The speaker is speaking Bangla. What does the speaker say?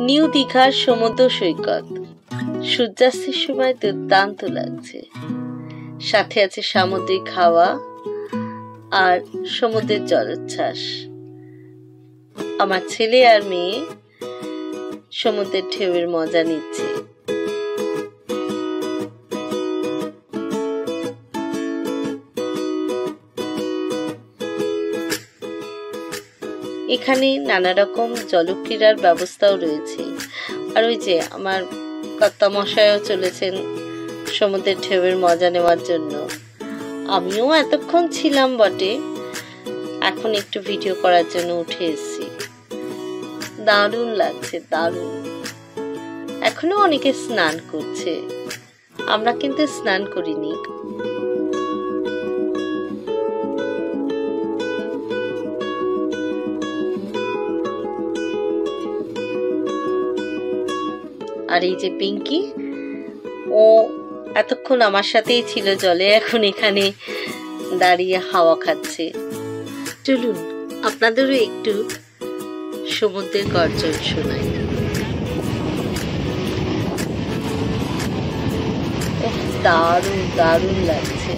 নিউ দীঘার সমুদ্র সৈকত সূর্যাস্তের সময় দুর্দান্ত লাগছে। সাথে আছে সামুদ্রিক হাওয়া আর সমুদ্রের জলোচ্ছ্বাস। আমার ছেলে আর মেয়ে সমুদ্রের ঢেউয়ের মজা নিচ্ছে। এখানে নানা রকম জলক্রীড়ার ব্যবস্থাও রয়েছে। আর ওই যে আমার কর্তামশাইও চলেছেন সমুদ্রের ঢেউয়ের মজা নেওয়ার জন্য। আমিও এতক্ষণ ছিলাম বটে, এখন একটু ভিডিও করার জন্য উঠে এসেছি। দারুণ লাগছে, দারুণ। এখনো অনেকে স্নান করছে, আমরা কিন্তু স্নান করিনি। আর এই যে পিঙ্কি, ও এতক্ষণ আমার সাথেই ছিল জলে, এখন এখানে দাঁড়িয়ে হাওয়া খাচ্ছে। চলুন আপনাদেরও একটু সমুদ্রের গর্জন শোনাই। দারুণ দারুণ লাগছে।